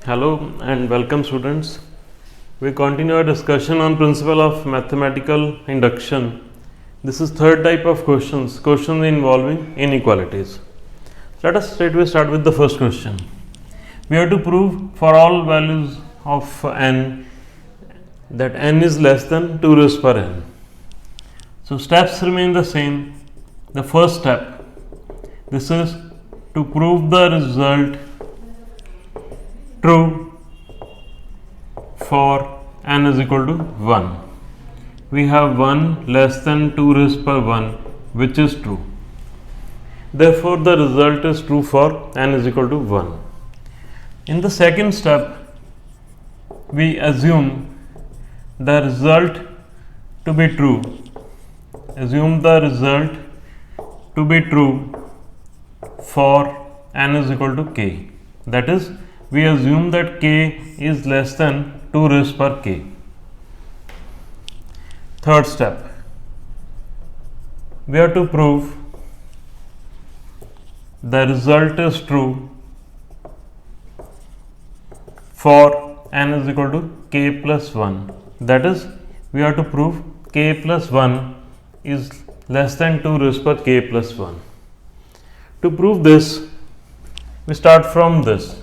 Hello and welcome students. We continue our discussion on principle of mathematical induction. This is third type of questions involving inequalities. Let us straightway start with the first question. We have to prove for all values of n that n is less than 2 raised per n. So steps remain the same. The first step, this is to prove the result true for n is equal to 1. We have 1 less than 2 raised per 1, which is true. Therefore, the result is true for n is equal to 1. In the second step, we assume the result to be true. Assume the result to be true for n is equal to k. That is, we assume that k is less than 2 raised per k. Third step, we have to prove the result is true for n is equal to k plus 1. That is, we have to prove k plus 1 is less than 2 raised per k plus 1. To prove this, we start from this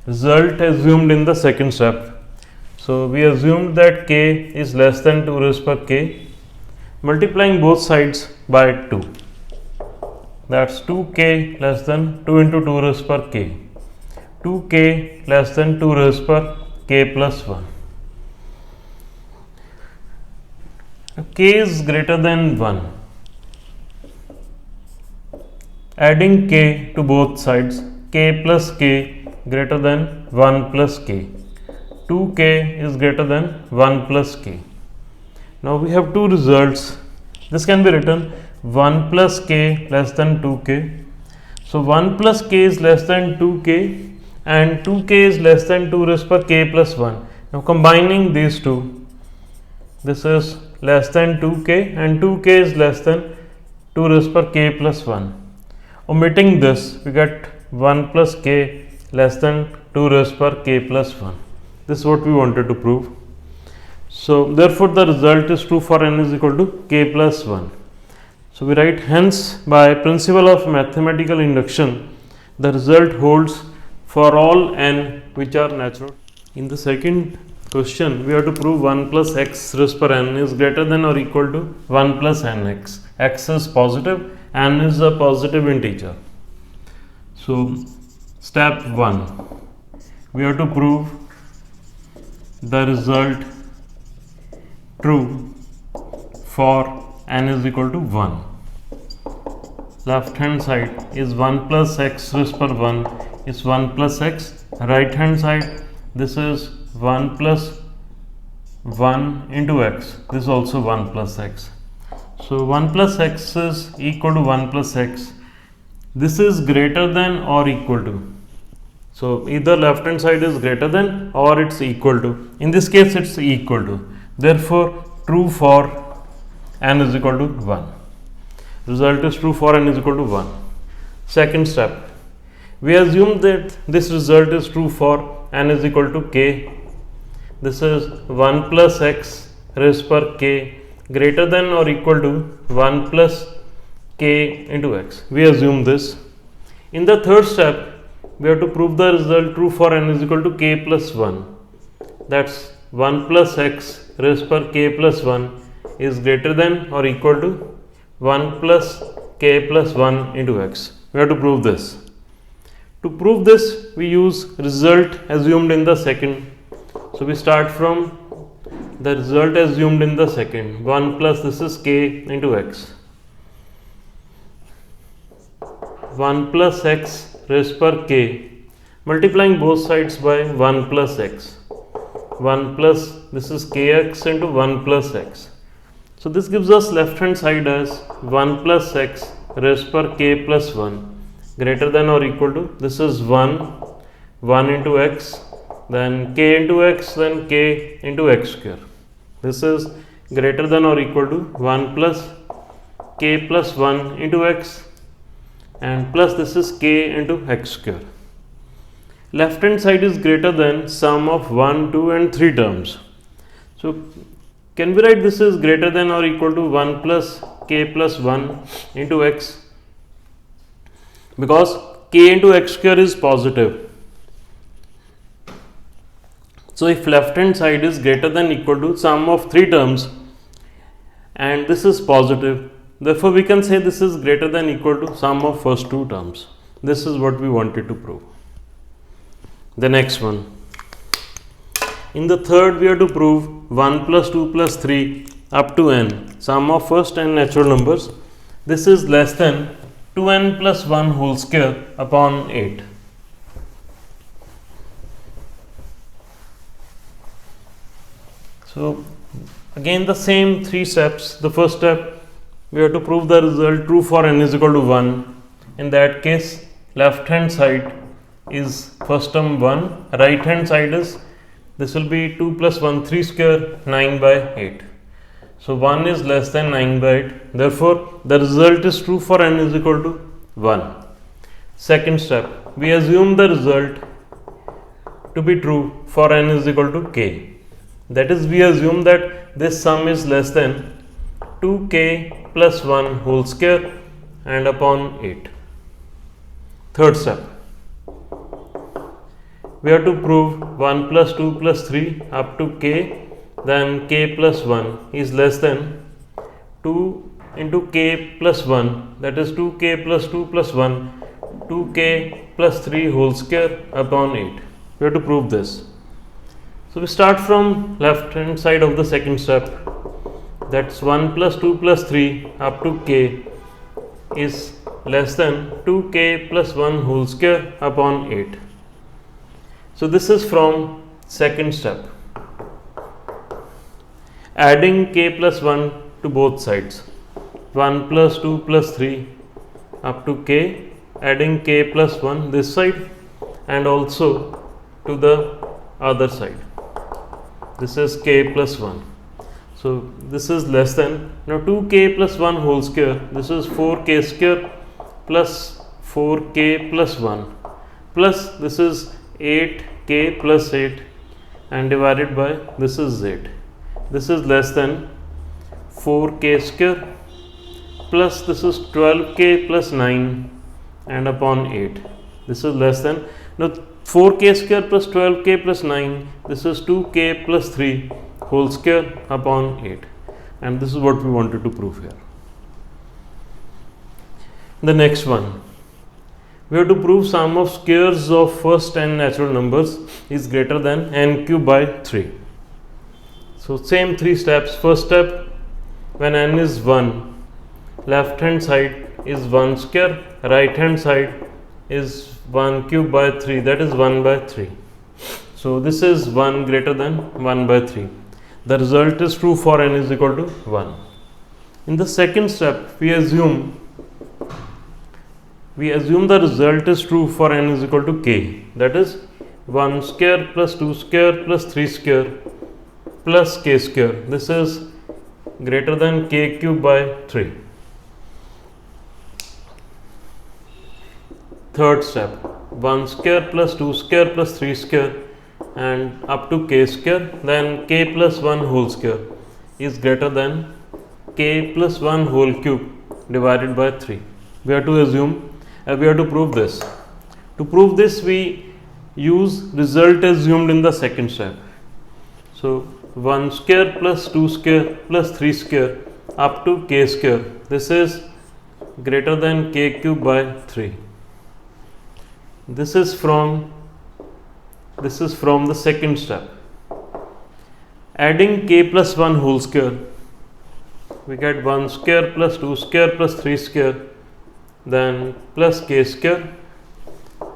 result assumed in the second step. So we assumed that k is less than 2 raised per k, multiplying both sides by 2. That's 2k less than 2 into 2 raised per k. 2k less than 2 raised per k plus 1. K is greater than 1. Adding k to both sides, k plus k greater than 1 plus k. 2k is greater than 1 plus k. Now we have two results. This can be written 1 plus k less than 2k. So 1 plus k is less than 2k and 2k is less than 2 raised per k plus 1. Now combining these two, this is less than 2k and 2k is less than 2 raised per k plus 1. Omitting this, we get 1 plus k less than 2 raised per k plus 1. This is what we wanted to prove. So therefore the result is true for n is equal to k plus 1. So we write, hence by principle of mathematical induction, the result holds for all n which are natural. In the second question, we have to prove 1 plus x raised per n is greater than or equal to 1 plus nx. X is positive, n is a positive integer. So step 1, we have to prove the result true for n is equal to 1. Left hand side is 1 plus x raised per 1 is 1 plus x. Right hand side, this is 1 plus 1 into x. This is also 1 plus x. So 1 plus x is equal to 1 plus x. This is greater than or equal to. So either left hand side is greater than or it's equal to. In this case, it's equal to. Therefore, true for n is equal to 1. Result is true for n is equal to 1. Second step, we assume that this result is true for n is equal to k. This is 1 plus x raised per k greater than or equal to 1 plus k into x. We assume this. In the third step, we have to prove the result true for n is equal to k plus 1. That's 1 plus x raised per k plus 1 is greater than or equal to 1 plus k plus 1 into x. We have to prove this. To prove this, we use result assumed in the second. So we start from the result assumed in the second. 1 plus this is k into x. 1 plus x raised per k, multiplying both sides by 1 plus x. 1 plus this is kx into 1 plus x. So this gives us left hand side as 1 plus x raised per k plus 1 greater than or equal to, this is 1 into x, then k into x, then k into x square. This is greater than or equal to 1 plus k plus 1 into x and plus this is k into x square. left hand side is greater than sum of 1, 2 and 3 terms. So can we write this is greater than or equal to 1 plus k plus 1 into x, because k into x square is positive. So if left hand side is greater than equal to sum of 3 terms and this is positive, therefore we can say this is greater than equal to sum of first 2 terms. This is what we wanted to prove. The next one, in the third we have to prove 1 plus 2 plus 3 up to n, sum of first n natural numbers. This is less than 2n plus 1 whole square upon 8. So again the same 3 steps. The first step, we have to prove the result true for n is equal to 1. In that case, left hand side is first term 1, right hand side is, this will be 2 plus 1, 3 square, 9 by 8. So 1 is less than 9 by 8. Therefore the result is true for n is equal to 1. Second step, we assume the result to be true for n is equal to k. That is, we assume that this sum is less than 2k plus 1 whole square and upon 8. Third step, we have to prove 1 plus 2 plus 3 up to k, then k plus 1 is less than 2 into k plus 1, that is 2k plus 2 plus 1, 2k plus 3 whole square upon 8. We have to prove this. So we start from left hand side of the second step, that's 1 plus 2 plus 3 up to k is less than 2k plus 1 whole square upon 8. So this is from second step, adding k plus 1 to both sides, 1 plus 2 plus 3 up to k, adding k plus 1 this side and also to the other side. This is k plus 1. So this is less than, now 2k plus 1 whole square, this is 4k square plus 4k plus 1 plus this is 8k plus 8 and divided by this is 8. This is less than 4k square plus this is 12k plus 9 and upon 8. This is less than, now 4k square plus 12k plus 9, this is 2k plus 3 whole square upon 8, and this is what we wanted to prove here. The next one, we have to prove sum of squares of first n natural numbers is greater than n cube by 3. So same 3 steps. First step, when n is 1, left hand side is 1 square, right hand side is 1 cube by 3, that is 1 by 3. So this is 1 greater than 1 by 3. The result is true for n is equal to 1. In the second step, we assume the result is true for n is equal to k, that is 1 square plus 2 square plus 3 square plus k square. This is greater than k cube by 3. Third step, 1 square plus 2 square plus 3 square and up to k square, then k plus 1 whole square is greater than k plus 1 whole cube divided by 3. We have to assume, we have to prove this. To prove this, we use result assumed in the second step. So 1 square plus 2 square plus 3 square up to k square, this is greater than k cube by 3. This is from the second step. Adding k plus 1 whole square, we get 1 square plus 2 square plus 3 square, then plus k square,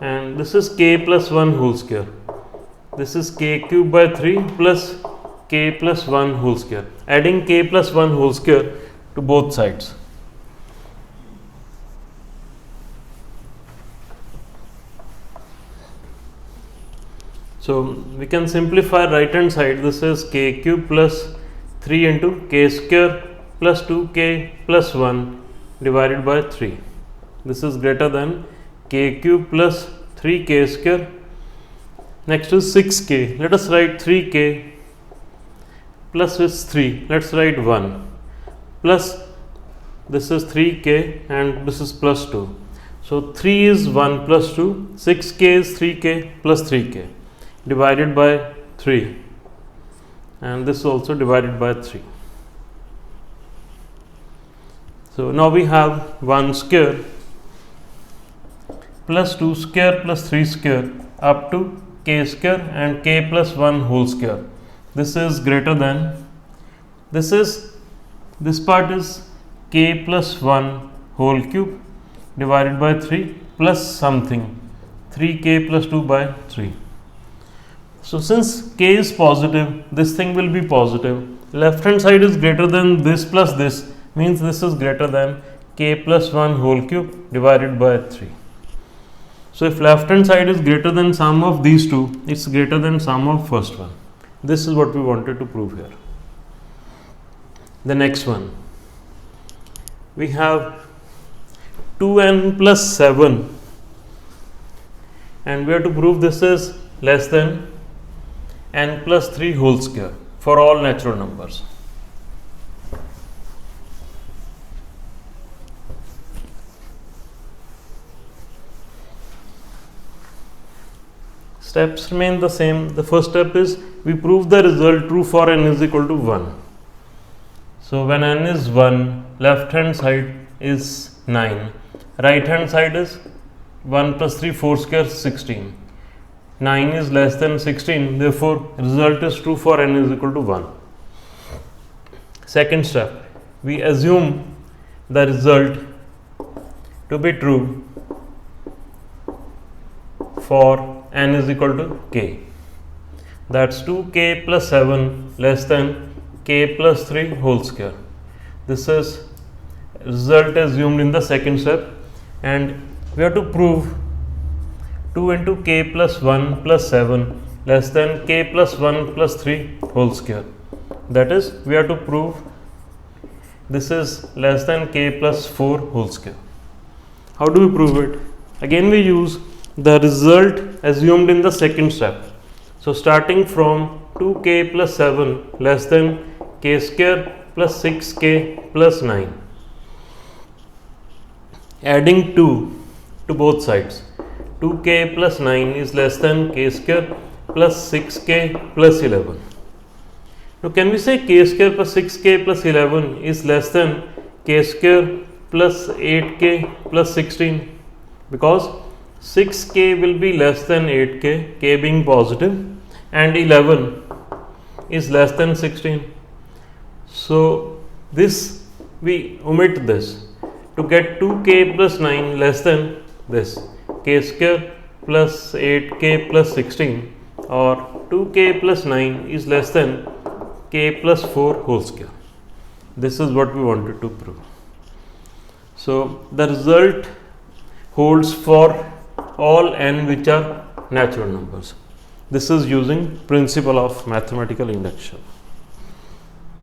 and this is k plus 1 whole square. This is k cube by 3 plus k plus 1 whole square. Adding k plus 1 whole square to both sides. So we can simplify right hand side. This is k cube plus 3 into k square plus 2k plus 1 divided by 3. This is greater than k cube plus 3k square Next is 6k. Let us write 3k plus is 3. Let's write 1 plus this is 3k and this is plus 2. So 3 is 1 plus 2. 6k is 3k plus 3k divided by 3, and this is also divided by 3. So now we have 1 square plus 2 square plus 3 square up to k square and k plus 1 whole square. This is greater than, this part is k plus 1 whole cube divided by 3 plus something, 3k plus 2 by 3. So since k is positive, this thing will be positive. Left hand side is greater than this plus this, means this is greater than k plus 1 whole cube divided by 3. So if left hand side is greater than sum of these two, it's greater than sum of first one. This is what we wanted to prove here. The next one, we have 2n plus 7, and we have to prove this is less than n plus 3 whole square for all natural numbers. Steps remain the same. The first step is we prove the result true for n is equal to 1. So when n is 1, left hand side is 9, right hand side is 1 plus 3, 4 square 16. 9 is less than 16, therefore result is true for n is equal to 1. Second step, we assume the result to be true for n is equal to k. That's 2k plus 7 less than k plus 3 whole square. This is result assumed in the second step, and we have to prove 2 into k plus 1 plus 7 less than k plus 1 plus 3 whole square. That is, we have to prove this is less than k plus 4 whole square. How do we prove it? Again we use the result assumed in the second step. So starting from 2k plus 7 less than k square plus 6k plus 9, adding 2 to both sides. 2k plus 9 is less than k square plus 6k plus 11. Now can we say k square plus 6k plus 11 is less than k square plus 8k plus 16? Because 6k will be less than 8k, k being positive, and 11 is less than 16. So this, we omit this to get 2k plus 9 less than this, k square plus 8k plus 16, or 2k plus 9 is less than k plus 4 whole square. This is what we wanted to prove. So the result holds for all n which are natural numbers. This is using principle of mathematical induction.